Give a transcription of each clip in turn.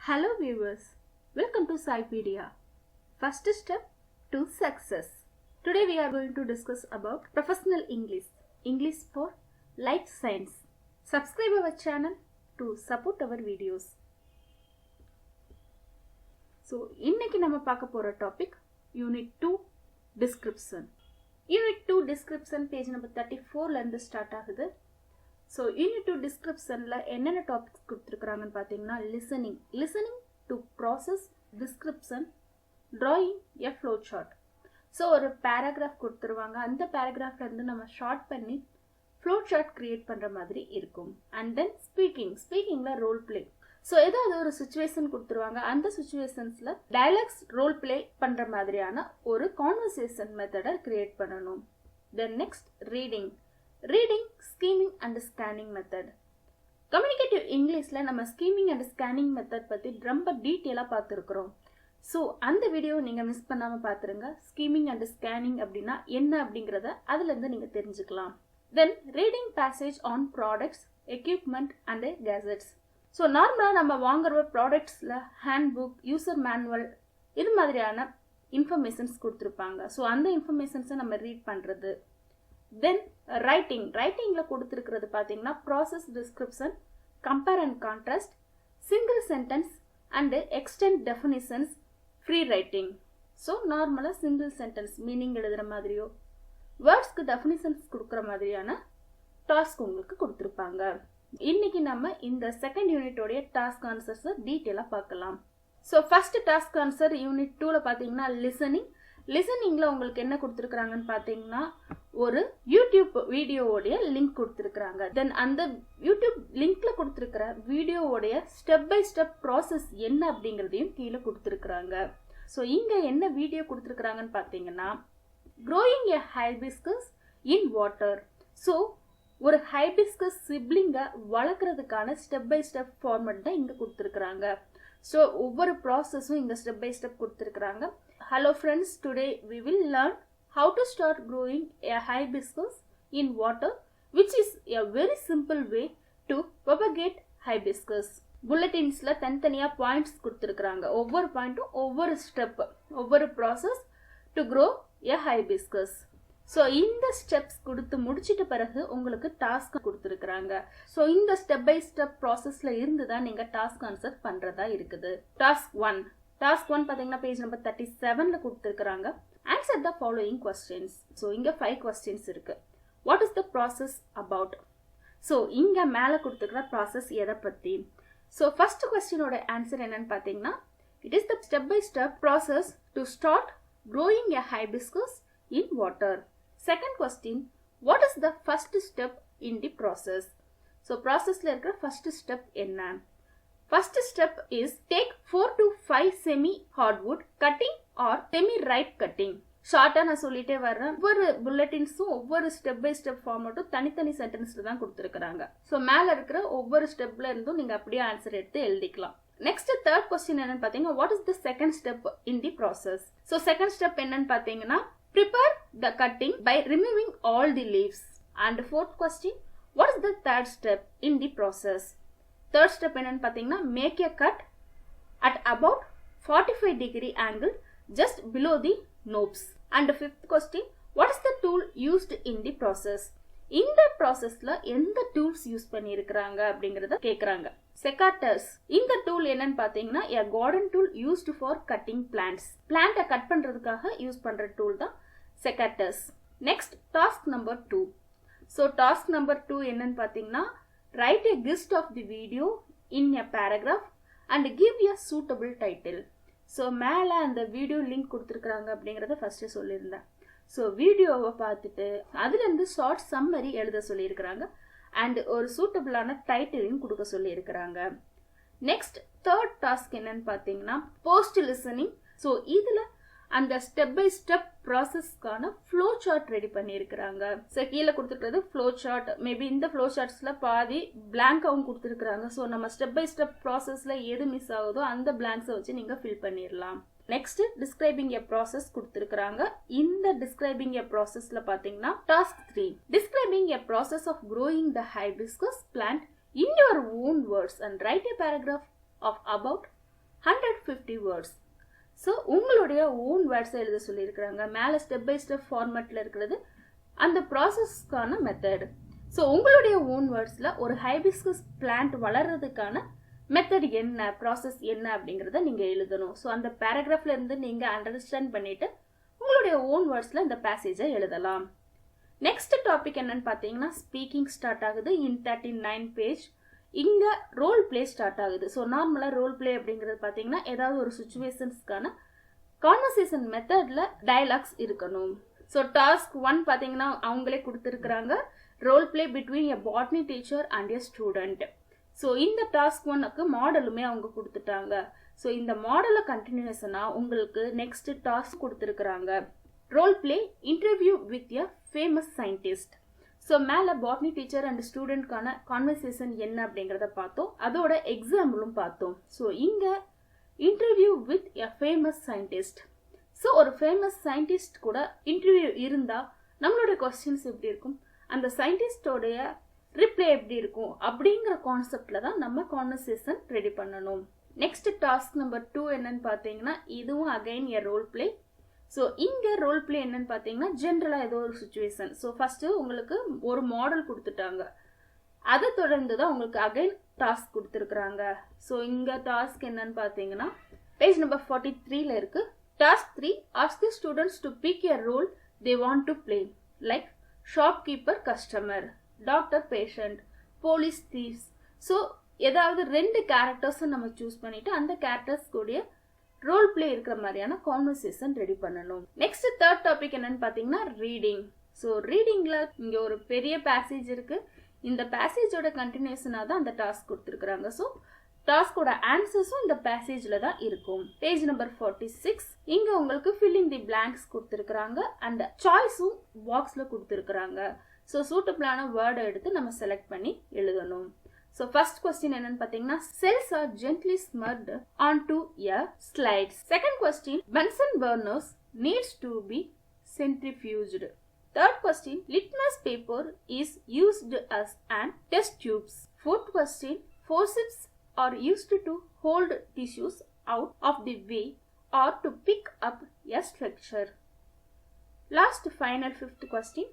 Hello viewers, welcome to Saipedia. First step to success. Today we are going to discuss about professional English for life science. Subscribe our channel to support our videos. So இன்னைக்கு நம்ம பார்க்க போற topic Unit 2 Description. Unit 2 Description page number 34 ல இருந்து start ஆகுது. So Unit 2 Descriptionல என்னென்ன topics கொடுத்திருக்காங்கன்னு பாத்தீங்கன்னா listening to process description, drawing a flow chart. So ஒரு paragraph கொடுத்துருவாங்க, அந்த paragraphல இருந்து நம்ம ஷார்ட் பண்ணி flow chart create பண்ற மாதிரி இருக்கும். And then speakingல role play. So ஏதாவது ஒரு சுச்சுவேஷன் கொடுத்துருவாங்க, அந்த சுச்சுவேஷன்ஸ்ல டயலாக்ஸ் ரோல் பிளே பண்ற மாதிரியான ஒரு கான்வர்சேஷன் மெத்தடை கிரியேட் பண்ணணும். Then next reading, scheming and scanning method. Communicative இங்கிலீஷ்ல நம்ம ஸ்கீமிங் அண்ட் ஸ்கேனிங் மெத்தட் பத்தி ரொம்ப டீட்டெயிலா பார்த்துருக்கிறோம். ஸோ அந்த வீடியோ நீங்க மிஸ் பண்ணாம பாத்துருங்க. ஸ்கீமிங் அண்ட் ஸ்கேனிங் அப்படின்னா என்ன அப்படிங்கறத அதுல இருந்து நீங்க தெரிஞ்சுக்கலாம். Then reading passage on products, equipment and gadgets. So நார்மலா நம்ம வாங்குற ப்ராடக்ட்ஸ்ல ஹேண்ட் புக், யூசர் மேனுவல் இது மாதிரியான இன்ஃபர்மேஷன்ஸ் கொடுத்துருப்பாங்க. ஸோ அந்த இன்ஃபர்மேஷன்ஸை நம்ம ரீட் பண்றது. தென் ரைட்டிங்ல கொடுத்துருக்கிறது பார்த்தீங்கன்னா process description, compare and contrast, single sentence and extend definitions, free writing. So நார்மலாக சிங்கிள் சென்டென்ஸ் மீனிங் எழுதுகிற மாதிரியோ வேர்ட்ஸ்க்கு டெஃபினிஷன்ஸ் கொடுக்குற மாதிரியான டாஸ்க் உங்களுக்கு கொடுத்துருப்பாங்க. இன்னைக்கு நம்ம இந்த செகண்ட் யூனிட்டோடைய டாஸ்க் ஆன்சர்ஸை டீட்டெயிலாக பார்க்கலாம். So first task answer unit 2ல பார்த்தீங்கன்னா லிசனிங்ல உங்களுக்கு என்ன கொடுத்துருக்காங்கன்னு பார்த்தீங்கன்னா ஒரு யூடியூப் வீடியோவோடைய லிங்க் கொடுத்துருக்காங்க. தென் அந்த யூடியூப் லிங்க்ல கொடுத்துருக்கிற வீடியோவோடைய ஸ்டெப் பை ஸ்டெப் ப்ராசஸ் என்ன அப்படிங்கிறதையும் கீழே கொடுத்துருக்காங்க. ஸோ இங்க என்ன வீடியோ கொடுத்துருக்காங்கன்னு பார்த்தீங்கன்னா growing a hibiscus in water. So ஒரு ஹைபிஸ்கஸ் சிப்ளிங்கை வளர்க்குறதுக்கான ஸ்டெப் பை ஸ்டெப் ஃபார்மட் தான் இங்க கொடுத்துருக்காங்க. ஸோ ஒவ்வொரு ப்ராசஸும் இங்க ஸ்டெப் பை ஸ்டெப் கொடுத்துருக்காங்க. Hello friends, today we will learn how to start growing a hibiscus in water, which is a very simple way to propagate hibiscus. Bulletinsல தனித்தனியா points கொடுத்துருக்காங்க. ஒவ்வொரு பாயிண்ட்டும் ஒவ்வொரு ஸ்டெப், ஒவ்வொரு process to grow a hibiscus. So இந்த steps கொடுத்து முடிச்சிட்ட பிறகு உங்களுக்கு டாஸ்க் கொடுத்துருக்காங்க. ஸோ இந்த ஸ்டெப் பை ஸ்டெப் ப்ராசஸ்ல இருந்து தான் நீங்க டாஸ்க் ஆன்சர் பண்றதா இருக்குது. டாஸ்க் 1 பார்த்தீங்கன்னா பேஜ் நம்பர் 37ல கொடுத்துருக்காங்க. Answer the following questions. So இங்க 5 கொஸ்டின்ஸ் இருக்கு. What is the process about? So இங்க மேல கொடுத்துருக்கிற ப்ராசஸ் எதை பத்தி? ஸோ ஃபர்ஸ்ட் கொஸ்டினோட ஆன்சர் என்னன்னு பார்த்தீங்கன்னா it is the step by step process to start growing a hibiscus in water. Second question, what is the first step in the process? So ப்ராசஸ்ல இருக்கிற first step என்ன? First step is take 4 to 5 semi hardwood cutting or semi ripe cutting. ஷார்ட்டா நான் சொல்லிட்டே வர்றேன். ஒவ்வொரு புல்லட்டின்ஸும் ஒவ்வொரு step by step ஃபார்மட்டும் தனித்தனி சென்டென்ஸ்ல தான் கொடுத்துருக்காங்க. ஸோ மேல இருக்கிற ஒவ்வொரு ஸ்டெப்ல இருந்தும் நீங்க அப்படியே ஆன்சர் எடுத்து எழுதிக்கலாம். நெக்ஸ்ட் தேர்ட் கொஸ்டின் என்னன்னு பாத்தீங்கன்னா what is the second step in the process? So second step என்னன்னு பாத்தீங்கன்னா prepare the cutting by removing all the leaves. And fourth question, what is the third step in the process? Third step என்னன்னு பாத்தீங்கன்னா make a cut at about 45-degree angle just below the knobs. And fifth question, what is the tool used in the process? இந்த ப்ராசஸ்ல எந்த tools use பண்ணியிருக்கிறாங்க அப்படிங்கறத கேக்குறாங்க. செகாட்டர்ஸ் இந்த tool என்னன்னு பாத்தீங்கன்னா a garden tool used for cutting plants. பிளான்ட்டை கட் பண்றதுக்காக யூஸ் பண்ற டூல் தான் secateurs. Next task number 2. So task number 2 என்னன்னு பாத்தீங்கன்னா write a gist of the video in a paragraph and give a suitable title. So மேலே அந்த video link கொடுத்துருக்குறாங்க அப்படிங்கிறத ஃபர்ஸ்ட் சொல்லியிருந்தேன். ஸோ வீடியோவை பார்த்துட்டு அதுலேருந்து ஷார்ட் சம்மரி எழுத சொல்லியிருக்கிறாங்க அண்ட் ஒரு சூட்டபிளான டைட்டிலையும் கொடுக்க சொல்லியிருக்கிறாங்க. நெக்ஸ்ட் தேர்ட் டாஸ்க் என்னன்னு பார்த்தீங்கன்னா போஸ்ட் லிசனிங். ஸோ இதில் அந்த ஸ்டெப் பை ஸ்டெப் ப்ராசஸ்க்கான ஃப்ளோ சார்ட் ரெடி பண்ணியிருக்கிறாங்க. ஸோ கீழே கொடுத்துருக்கிறது ஃப்ளோ சார்ட். மேபி இந்த ஃப்ளோ சார்ட்ஸ்ல பாதி பிளாங்காகவும் கொடுத்துருக்காங்க. ஸோ நம்ம ஸ்டெப் பை ஸ்டெப் ப்ராசஸ்ல எது மிஸ் ஆகுதோ அந்த பிளாங்க்ஸை வச்சு நீங்க ஃபில் பண்ணிடலாம். நெக்ஸ்ட் டிஸ்கிரைபிங் எ ப்ராசஸ் கொடுத்துருக்காங்க. இந்த டிஸ்கிரைபிங் எ ப்ராசஸ்ல பாத்தீங்கன்னா task 3 describing a process of growing the hibiscus plant in your own words and write a paragraph of about 150 words. So உங்களுடைய ஓன் வேர்ட்ஸை எழுத சொல்லியிருக்கிறாங்க. மேலே ஸ்டெப் பை ஸ்டெப் ஃபார்மேட்டில் இருக்கிறது அந்த ப்ராசஸ்க்கான மெத்தட். ஸோ உங்களுடைய ஓன் வேர்ட்ஸில் ஒரு ஹைபிஸ்கஸ் பிளான்ட் வளர்றதுக்கான மெத்தட் என்ன, ப்ராசஸ் என்ன அப்படிங்கிறத நீங்கள் எழுதணும். ஸோ அந்த பேராகிராஃப்ல இருந்து நீங்கள் அண்டர்ஸ்டாண்ட் பண்ணிட்டு உங்களுடைய ஓன் வேர்ட்ஸில் இந்த பேசேஜை எழுதலாம். நெக்ஸ்ட் டாபிக் என்னன்னு பார்த்தீங்கன்னா ஸ்பீக்கிங் ஸ்டார்ட் ஆகுது இன் 39 பேஜ். இங்கே ரோல் பிளே ஸ்டார்ட் ஆகுது. ஸோ நார்மலாக ரோல் பிளே அப்படிங்கிறது பார்த்தீங்கன்னா ஏதாவது ஒரு சுச்சுவேஷன்ஸ்க்கான கான்வர்சேஷன் மெத்தடில் டயலாக்ஸ் இருக்கணும். ஸோ டாஸ்க் 1 பார்த்தீங்கன்னா அவங்களே கொடுத்துருக்குறாங்க, role play between a botany teacher and a student. So இந்த டாஸ்க் 1க்கு மாடலுமே அவங்க கொடுத்துட்டாங்க. ஸோ இந்த மாடலை கண்டினியூஷனாக உங்களுக்கு நெக்ஸ்ட் டாஸ்க் கொடுத்துருக்குறாங்க, role play interview with a famous scientist. So மேலே பாட்னி டீச்சர் அண்ட் ஸ்டூடெண்ட்கான கான்வர்சேஷன் என்ன அப்படிங்கிறத பார்த்தோம், அதோட எக்ஸாம்பிளும் பார்த்தோம். ஸோ இங்கே interview with a famous scientist. So ஒரு ஃபேமஸ் சயின்டிஸ்ட் கூட இன்டர்வியூ இருந்தால் நம்மளோட கொஸ்டின்ஸ் எப்படி இருக்கும், அந்த சயின்டிஸ்டோடைய ரிப்ளை எப்படி இருக்கும் அப்படிங்கிற கான்செப்டில் தான் நம்ம கான்வர்சேஷன் ரெடி பண்ணணும். நெக்ஸ்ட் டாஸ்க் நம்பர் 2 என்னன்னு பார்த்தீங்கன்னா இதுவும் again a role play. So இங்கே ரோல் பிளே என்னன்னு பார்த்தீங்கன்னா ஜென்ரலாக ஏதோ ஒரு சுச்சுவேஷன். ஸோ ஃபஸ்ட்டு உங்களுக்கு ஒரு மாடல் கொடுத்துட்டாங்க, அதை தொடர்ந்து தான் உங்களுக்கு அகைன் டாஸ்க் கொடுத்துருக்குறாங்க. ஸோ இங்கே டாஸ்க் என்னன்னு பார்த்தீங்கன்னா பேஜ் நம்பர் 43ல இருக்கு. Task 3 ask the students to pick a role they want to play, like shopkeeper customer, doctor patient, police thieves. So ஏதாவது 2 கேரக்டர்ஸை நம்ம சூஸ் பண்ணிட்டு அந்த கேரக்டர்ஸ் கூடிய ரோல் பிளே இருக்கிற மாதிரியான கான்வர்சேஷன் ரெடி பண்ணணும். நெக்ஸ்ட் தேர்ட் டாபிக் என்னன்னு பார்த்தீங்கன்னா ரீடிங். ஸோ ரீடிங்கில் இங்கே ஒரு பெரிய பேசேஜ் இருக்கு, இந்த பேசேஜோட கண்டினியூஷனாக தான் அந்த டாஸ்க் கொடுத்துருக்குறாங்க. ஸோ டாஸ்கோட ஆன்சர்ஸும் இந்த பேசேஜில் தான் இருக்கும். பேஜ் நம்பர் 46 இங்கே உங்களுக்கு ஃபில்லிங் தி பிளாங்க்ஸ் கொடுத்துருக்குறாங்க அண்ட் சாய்ஸும் பாக்ஸில் கொடுத்துருக்குறாங்க. ஸோ சூட்டபிளான வேர்டை எடுத்து நம்ம செலக்ட் பண்ணி எழுதணும். ஸோ ஃபர்ஸ்ட் கொஸ்டின் என்னன்னு பார்த்தீங்கன்னா cells are gently smudged onto a slide. Second question, Bunsen burners needs to be centrifuged. Third question, litmus paper is used as an test tubes. Fourth question, forceps are used to hold tissues out of the way or to pick up a structure. Last final fifth question,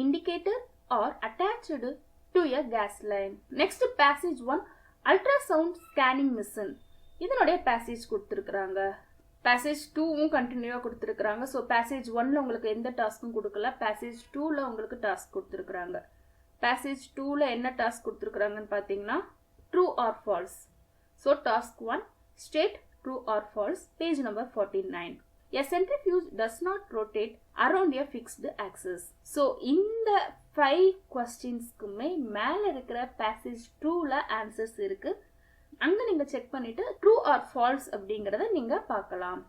indicator are attached to a gas line. Next passage 1, ultrasound scanning machine. இதனுடைய passage கொடுத்துருக்குறாங்க. Passage 2வும் கண்டினியூவாக கொடுத்துருக்குறாங்க. So passage 1ல உங்களுக்கு எந்த டாஸ்க்கும் கொடுக்கல, passage 2ல உங்களுக்கு task கொடுத்துருக்குறாங்க. Passage 2ல என்ன டாஸ்க் கொடுத்துருக்குறாங்கன்னு பார்த்தீங்கன்னா true or false. So task 1 state true or false, page number 49. A centrifuge does not rotate around a fixed axis. So இந்த 5 கொஸ்டின்ஸ்க்குமே மேலே இருக்கிற பேசேஜ் 2ல ஆன்சர்ஸ் இருக்கு. அங்கே நீங்கள் செக் பண்ணிட்டு ட்ரூ ஆர் ஃபால்ஸ் அப்படிங்கிறத நீங்கள் பார்க்கலாம்.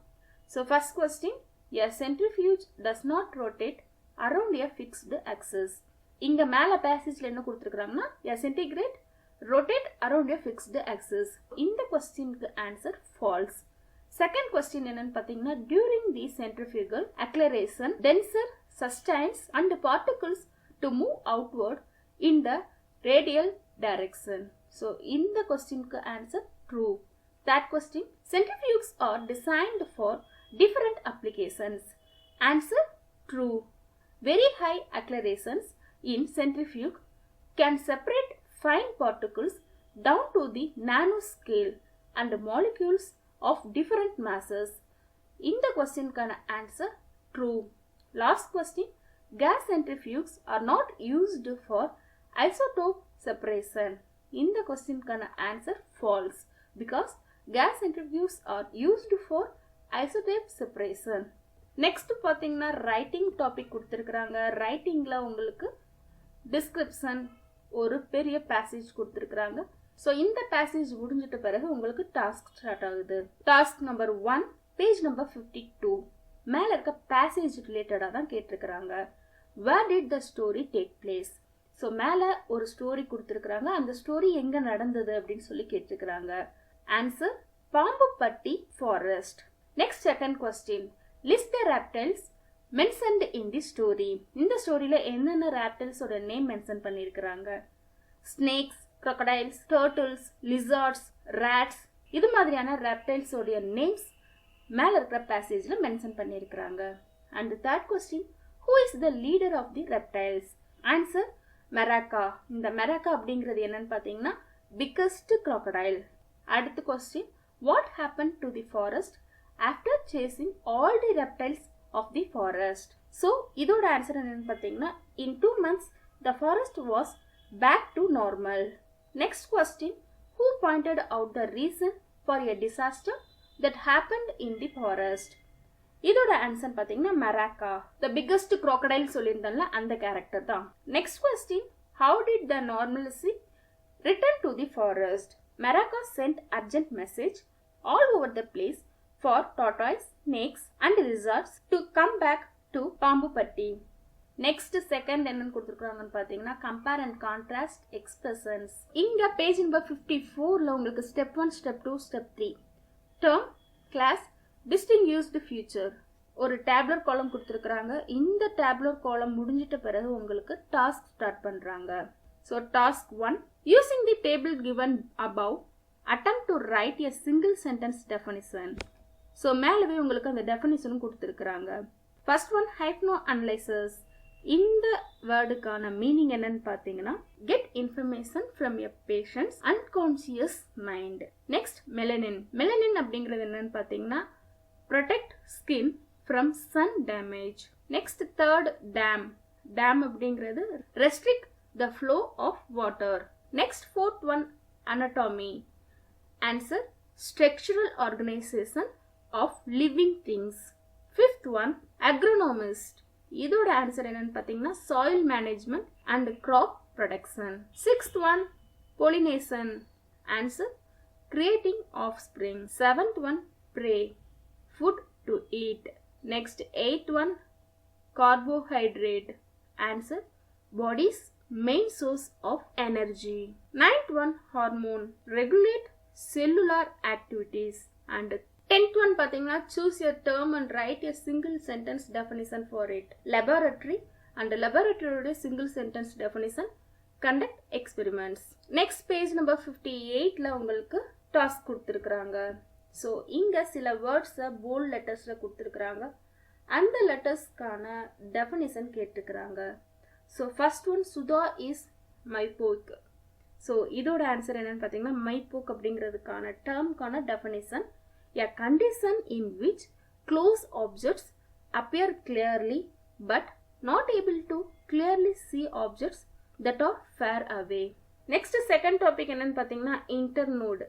So first question, a centrifuge does not rotate around a fixed axis. இங்கே மேலே பேசேஜில் என்ன கொடுத்துருக்குறாங்கன்னா a centigrade rotate around a fixed axis. இந்த கொஸ்டினுக்கு ஆன்சர் ஃபால்ஸ். செகண்ட் கொஸ்டின் என்னன்னு பார்த்தீங்கன்னா during the centrifugal acceleration denser sustains and particles to move outward in the radial direction. So இந்த கொஸ்டினுக்கு answer true. Third question, centrifuges are designed for different applications. Answer true. Very high accelerations in centrifuge can separate fine particles down to the nanoscale and molecules of different masses. இந்த கொஸ்டினுக்கான answer true. Last question, gas centrifuges are not used for isotope separation. இந்த கொஸ்டினுக்கான answer false because gas centrifuges are used for isotope separation. Next பார்த்தீங்கன்னா writing topic கொடுத்துருக்குறாங்க. ரைட்டிங்கில் உங்களுக்கு description ஒரு பெரிய பேசேஜ் கொடுத்துருக்குறாங்க. ஸோ இந்த பேசேஜ் முடிஞ்சிட்ட பிறகு உங்களுக்கு டாஸ்க் ஸ்டார்ட் ஆகுது. டாஸ்க் நம்பர் 1 பேஜ் நம்பர் 52 மேலே இருக்க பேசேஜ் ரிலேட்டடாக தான் கேட்டிருக்கிறாங்க. Where did the story take place. So மேலே ஒரு ஸ்டோரி கொடுத்துருக்குறாங்க, அந்த ஸ்டோரி எங்கே நடந்தது அப்படின்னு சொல்லி கேட்டிருக்கிறாங்க. Answer Pambupatti forest. Next second question, list the reptiles mentioned in the story. இந்த ஸ்டோரியில் என்னென்ன ரெப்டைல்ஸோட நேம் மென்ஷன் பண்ணியிருக்கிறாங்க. Snakes, crocodiles, turtles, lizards, rats, இது மாதிரியான ரெப்டைல்ஸ் உடைய நேம்ஸ் மேல இருக்கிற பேசேஜ்ல மென்ஷன் பண்ணியிருக்கிறாங்க. And third question, who is the leader of the reptiles? Answer Meraka. இந்த மெராக்கா அப்படிங்கிறது என்னன்னு பார்த்தீங்கன்னா பிக்கஸ்ட் crocodile. அடுத்த கொஸ்டின், what happen to the forest after chasing all the reptiles of the forest? So இதோட ஆன்சர் என்னன்னு பார்த்தீங்கன்னா in 2 months the forest was back to normal. Next question, who pointed out the reason for a disaster that happened in the forest? இதோட answer பார்த்தீங்கன்னா மெராக்கா. The biggest crocodile சொல்லியிருந்தோம்ல அந்த character தான். Next question, how did the normalcy return to the forest? Meraka sent urgent message all over the place for tortoise, snakes and lizards to come back to Pambupatti. Next second என்னன்னு கொடுத்துருக்காங்கன்னு பார்த்தீங்கன்னா compare and contrast expressions. இங்கே page number 54ல் உங்களுக்கு step 1, step 2, step 3 term, class, distinguished feature ஒரு tabular காலம் கொடுத்துருக்குறாங்க. இந்த டேப்லர் காலம் முடிஞ்சிட்ட பிறகு உங்களுக்கு டாஸ்க் ஸ்டார்ட் பண்ணுறாங்க. So task 1, using the table given above, attempt to write a single sentence definition. So மேலவே உங்களுக்கு அந்த டெஃபினிஷனும் கொடுத்துருக்குறாங்க. First one, hypno analysis. இந்த வேர்டுக்கான மீனிங் என்னன்னு பார்த்தீங்கன்னா get information from a patient's unconscious mind. Next melanin. Melanin அப்படிங்கிறது என்னன்னு பார்த்தீங்கன்னா protect skin from sun damage. Next third, dam. Dam அப்படிங்கிறது restrict the flow of water. Next fourth one, anatomy. Answer, structural organization of living things. Fifth one, agronomist. இதோட ஆன்சர் என்னன்னு பார்த்தீங்கன்னா soil management and crop production. Sixth one, pollination. Answer, creating offspring. Seventh one, prey, food to eat. Next, eighth one, carbohydrate. Answer, body's main source of energy. Ninth one, hormone, regulate cellular activities. And 10th one பார்த்தீங்கன்னா choose a term and write a single sentence definition for it. Laboratory and laboratory single sentence definition, conduct experiments. Next page number 58ல உங்களுக்கு task கொடுத்துருக்குறாங்க. So இங்கே சில வேர்ட்ஸை bolt லெட்டர்ஸில் கொடுத்துருக்குறாங்க. அந்த லெட்டர்ஸ்க்கான definition கேட்டுருக்குறாங்க. So first one, Sudha is myopic. So இதோட ஆன்சர் என்னன்னு பார்த்தீங்கன்னா மை போக் அப்படிங்கிறதுக்கான டேர்ம்க்கான definition, a condition in which close objects appear clearly but not able to clearly see objects that are far away. Next second topic என்னன்னு பார்த்தீங்கன்னா internode.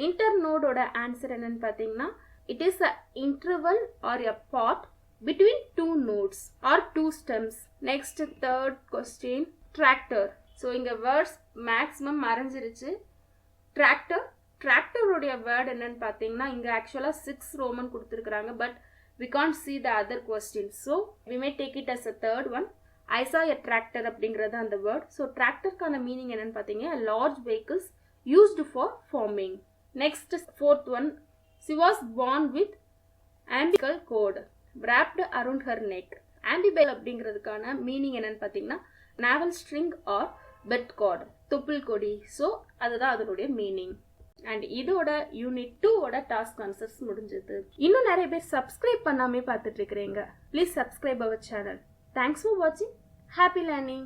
internode ஓட answer என்னன்னு பார்த்தீங்கன்னா it is a interval or a part between two nodes or two stems. Next third question, tractor. So இங்கே words maximum மறைஞ்சிருச்சு. டிராக்டருடைய word என்னன்னு பார்த்தீங்கன்னா இங்கே ஆக்சுவலாக 6 ரோமன் கொடுத்துருக்குறாங்க. But we can't see the other question. So we may take it as a third one. I saw a tractor அப்படிங்கிறது அந்த வேர்ட். ஸோ டிராக்டருக்கான மீனிங் என்னன்னு பார்த்தீங்கன்னா large vehicles used for farming. Next fourth one, she was born with umbilical cord wrapped around her neck. Umbilical அப்படிங்கிறதுக்கான meaning என்னன்னு பார்த்தீங்கன்னா navel string or bed cord, தொப்புள் கொடி. So அதுதான் அதனுடைய மீனிங். அண்ட் இதோட யூனிட் 2 ஓட டாஸ்க் ஆன்சர்ஸ் முடிஞ்சது. இன்னும் நிறைய பேர் சப்ஸ்கிரைப் பண்ணாமே பார்த்துட்டு இருக்கிறீங்க. Please subscribe our channel. Thanks for வாட்சிங். Happy learning.